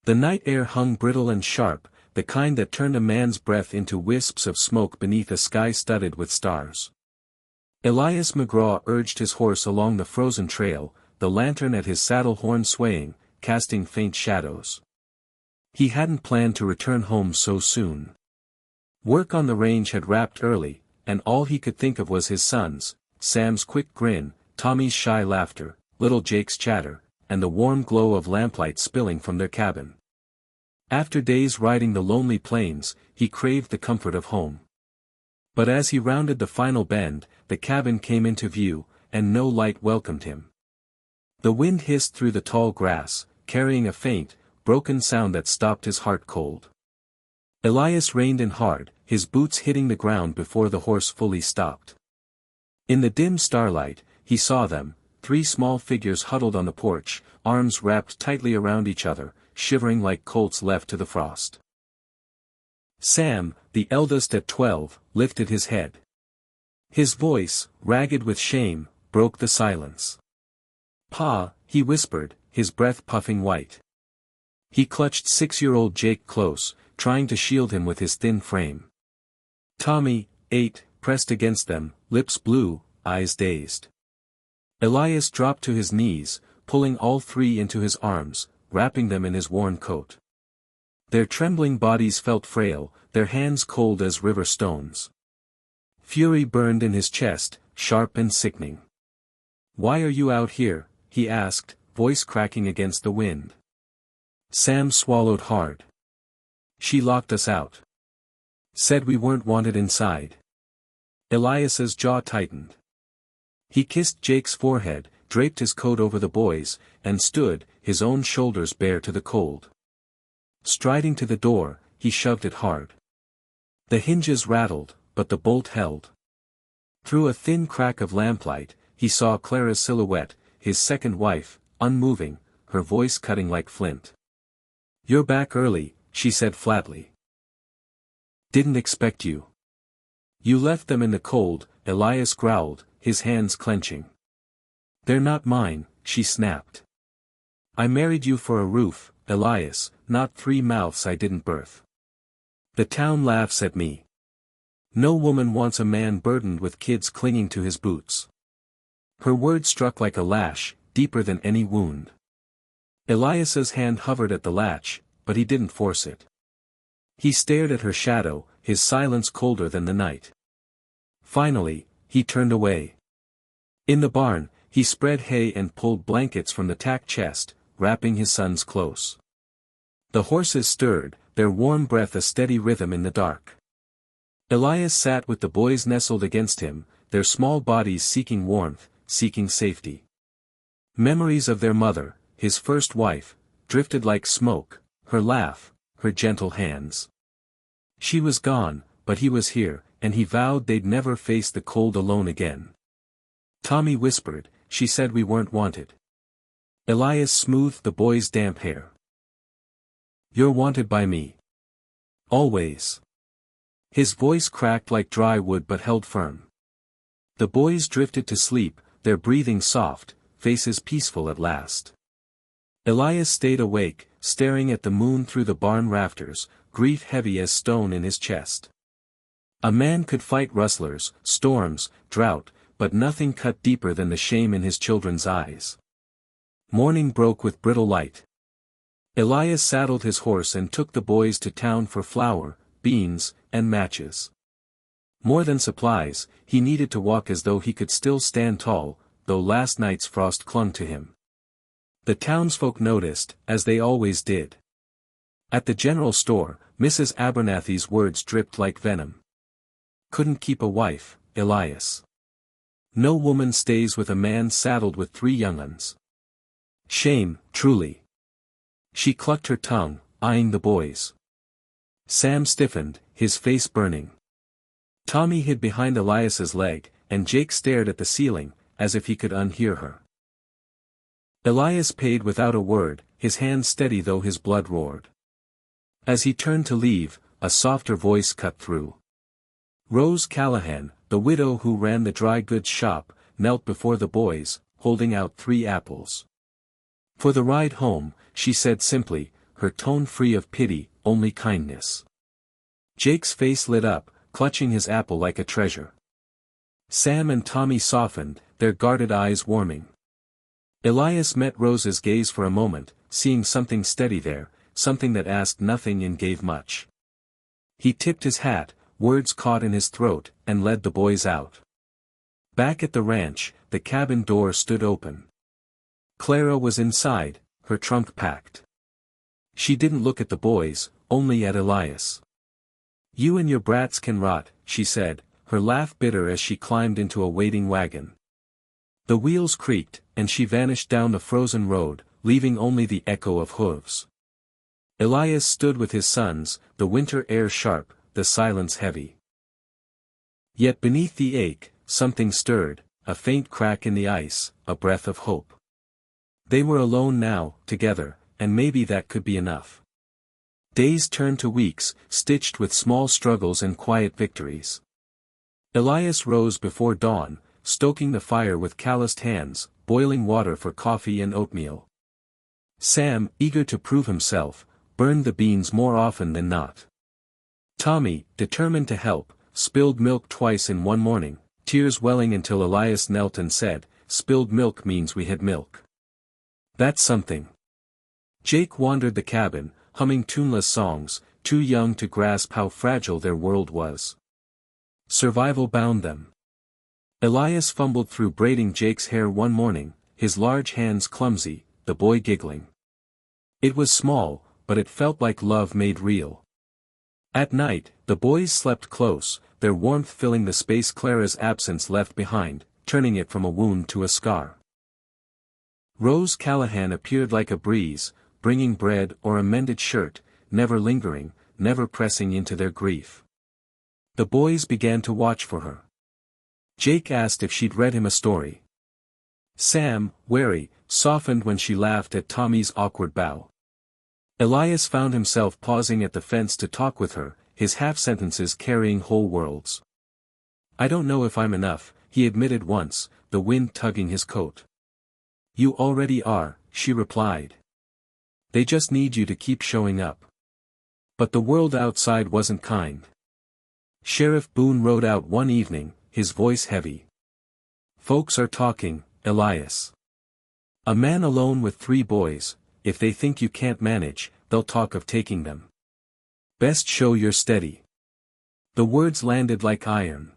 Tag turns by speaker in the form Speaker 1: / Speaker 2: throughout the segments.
Speaker 1: The night air hung brittle and sharp, the kind that turned a man's breath into wisps of smoke beneath a sky studded with stars. Elias McGraw urged his horse along the frozen trail, the lantern at his saddle horn swaying, casting faint shadows. He hadn't planned to return home so soon. Work on the range had wrapped early, and all he could think of was his sons, Sam's quick grin, Tommy's shy laughter, little Jake's chatter, and the warm glow of lamplight spilling from their cabin. After days riding the lonely plains, he craved the comfort of home. But as he rounded the final bend, the cabin came into view, and no light welcomed him. The wind hissed through the tall grass, carrying a faint, broken sound that stopped his heart cold. Elias reined in hard, his boots hitting the ground before the horse fully stopped. In the dim starlight, he saw them, 3 small figures huddled on the porch, arms wrapped tightly around each other, shivering like colts left to the frost. Sam, the eldest at 12, lifted his head. His voice, ragged with shame, broke the silence. "Pa," he whispered, his breath puffing white. He clutched 6-year-old Jake close, trying to shield him with his thin frame. Tommy, 8, pressed against them, lips blue, eyes dazed. Elias dropped to his knees, pulling all 3 into his arms, wrapping them in his worn coat. Their trembling bodies felt frail, their hands cold as river stones. Fury burned in his chest, sharp and sickening. "Why are you out here?" he asked, voice cracking against the wind. Sam swallowed hard. "She locked us out. Said we weren't wanted inside." Elias's jaw tightened. He kissed Jake's forehead, draped his coat over the boys, and stood, his own shoulders bare to the cold. Striding to the door, he shoved it hard. The hinges rattled, but the bolt held. Through a thin crack of lamplight, he saw Clara's silhouette, his second wife, unmoving, her voice cutting like flint. "You're back early," she said flatly. "Didn't expect you." "You left them in the cold," Elias growled, his hands clenching. "They're not mine," she snapped. "I married you for a roof, Elias, not 3 mouths I didn't birth. The town laughs at me. No woman wants a man burdened with kids clinging to his boots." Her words struck like a lash, deeper than any wound. Elias's hand hovered at the latch, but he didn't force it. He stared at her shadow, his silence colder than the night. Finally, he turned away. In the barn, he spread hay and pulled blankets from the tack chest, wrapping his sons close. The horses stirred, their warm breath a steady rhythm in the dark. Elias sat with the boys nestled against him, their small bodies seeking warmth, seeking safety. Memories of their mother, his first wife, drifted like smoke, her laugh, her gentle hands. She was gone, but he was here, and he vowed they'd never face the cold alone again. Tommy whispered, "She said we weren't wanted." Elias smoothed the boy's damp hair. "You're wanted by me. Always." His voice cracked like dry wood but held firm. The boys drifted to sleep, their breathing soft, faces peaceful at last. Elias stayed awake, staring at the moon through the barn rafters, grief heavy as stone in his chest. A man could fight rustlers, storms, drought, but nothing cut deeper than the shame in his children's eyes. Morning broke with brittle light. Elias saddled his horse and took the boys to town for flour, beans, and matches. More than supplies, he needed to walk as though he could still stand tall, though last night's frost clung to him. The townsfolk noticed, as they always did. At the general store, Mrs. Abernathy's words dripped like venom. "Couldn't keep a wife, Elias. No woman stays with a man saddled with 3 young uns. Shame, truly." She clucked her tongue, eyeing the boys. Sam stiffened, his face burning. Tommy hid behind Elias's leg, and Jake stared at the ceiling, as if he could unhear her. Elias paid without a word, his hands steady though his blood roared. As he turned to leave, a softer voice cut through. Rose Callahan, the widow who ran the dry goods shop, knelt before the boys, holding out 3 apples. "For the ride home," she said simply, her tone free of pity, only kindness. Jake's face lit up, clutching his apple like a treasure. Sam and Tommy softened, their guarded eyes warming. Elias met Rose's gaze for a moment, seeing something steady there, something that asked nothing and gave much. He tipped his hat, words caught in his throat, and led the boys out. Back at the ranch, the cabin door stood open. Clara was inside, her trunk packed. She didn't look at the boys, only at Elias. "You and your brats can rot," she said, her laugh bitter as she climbed into a waiting wagon. The wheels creaked, and she vanished down the frozen road, leaving only the echo of hooves. Elias stood with his sons, the winter air sharp, the silence heavy. Yet beneath the ache, something stirred, a faint crack in the ice, a breath of hope. They were alone now, together, and maybe that could be enough. Days turned to weeks, stitched with small struggles and quiet victories. Elias rose before dawn, stoking the fire with calloused hands, boiling water for coffee and oatmeal. Sam, eager to prove himself, burned the beans more often than not. Tommy, determined to help, spilled milk twice in one morning, tears welling until Elias knelt and said, "Spilled milk means we had milk. That's something." Jake wandered the cabin, humming tuneless songs, too young to grasp how fragile their world was. Survival bound them. Elias fumbled through braiding Jake's hair one morning, his large hands clumsy, the boy giggling. It was small, but it felt like love made real. At night, the boys slept close, their warmth filling the space Clara's absence left behind, turning it from a wound to a scar. Rose Callahan appeared like a breeze, bringing bread or a mended shirt, never lingering, never pressing into their grief. The boys began to watch for her. Jake asked if she'd read him a story. Sam, wary, softened when she laughed at Tommy's awkward bow. Elias found himself pausing at the fence to talk with her, his half-sentences carrying whole worlds. "I don't know if I'm enough," he admitted once, the wind tugging his coat. "You already are," she replied. "They just need you to keep showing up." But the world outside wasn't kind. Sheriff Boone rode out one evening, his voice heavy. "Folks are talking, Elias. A man alone with 3 boys, if they think you can't manage, they'll talk of taking them. Best show you're steady." The words landed like iron.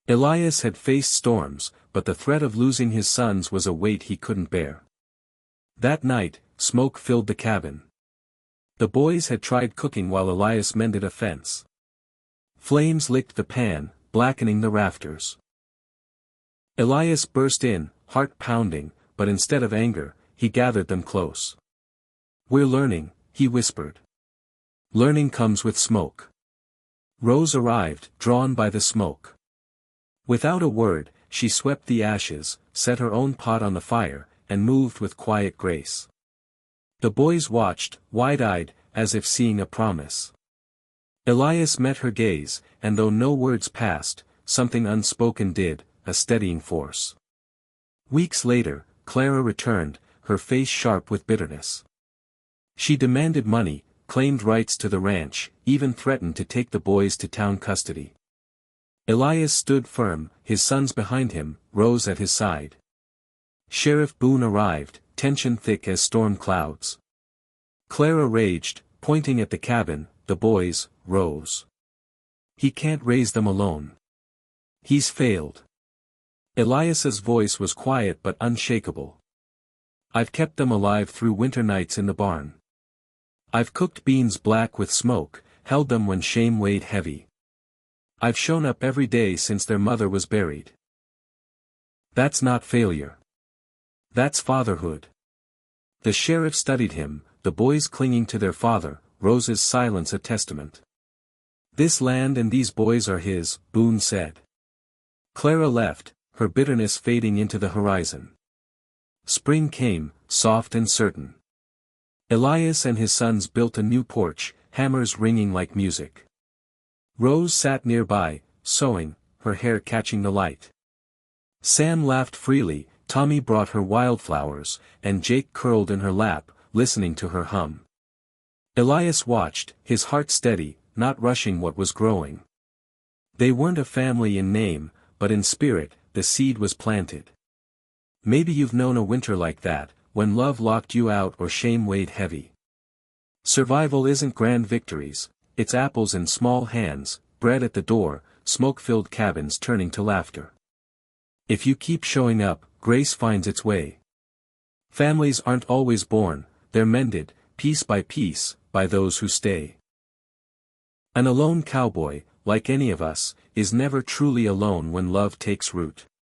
Speaker 1: Elias had faced storms, but the threat of losing his sons was a weight he couldn't bear. That night, smoke filled the cabin. The boys had tried cooking while Elias mended a fence. Flames licked the pan, blackening the rafters. Elias burst in, heart pounding, but instead of anger, he gathered them close. "We're learning," he whispered. "Learning comes with smoke." Rose arrived, drawn by the smoke. Without a word, she swept the ashes, set her own pot on the fire, and moved with quiet grace. The boys watched, wide-eyed, as if seeing a promise. Elias met her gaze, and though no words passed, something unspoken did, a steadying force. Weeks later, Clara returned, her face sharp with bitterness. She demanded money, claimed rights to the ranch, even threatened to take the boys to town custody. Elias stood firm, his sons behind him, Rose at his side. Sheriff Boone arrived, tension thick as storm clouds. Clara raged, pointing at the cabin, the boys, Rose. "He can't raise them alone. He's failed." Elias's voice was quiet but unshakable. "I've kept them alive through winter nights in the barn. I've cooked beans black with smoke, held them when shame weighed heavy. I've shown up every day since their mother was buried. That's not failure. That's fatherhood." The sheriff studied him, the boys clinging to their father, Rose's silence a testament. "This land and these boys are his," Boone said. Clara left, her bitterness fading into the horizon. Spring came, soft and certain. Elias and his sons built a new porch, hammers ringing like music. Rose sat nearby, sewing, her hair catching the light. Sam laughed freely, Tommy brought her wildflowers, and Jake curled in her lap, listening to her hum. Elias watched, his heart steady, not rushing what was growing. They weren't a family in name, but in spirit, the seed was planted. Maybe you've known a winter like that, when love locked you out or shame weighed heavy. Survival isn't grand victories, it's apples in small hands, bread at the door, smoke-filled cabins turning to laughter. If you keep showing up, grace finds its way. Families aren't always born, they're mended, piece by piece, by those who stay. An alone cowboy, like any of us, is never truly alone when love takes root.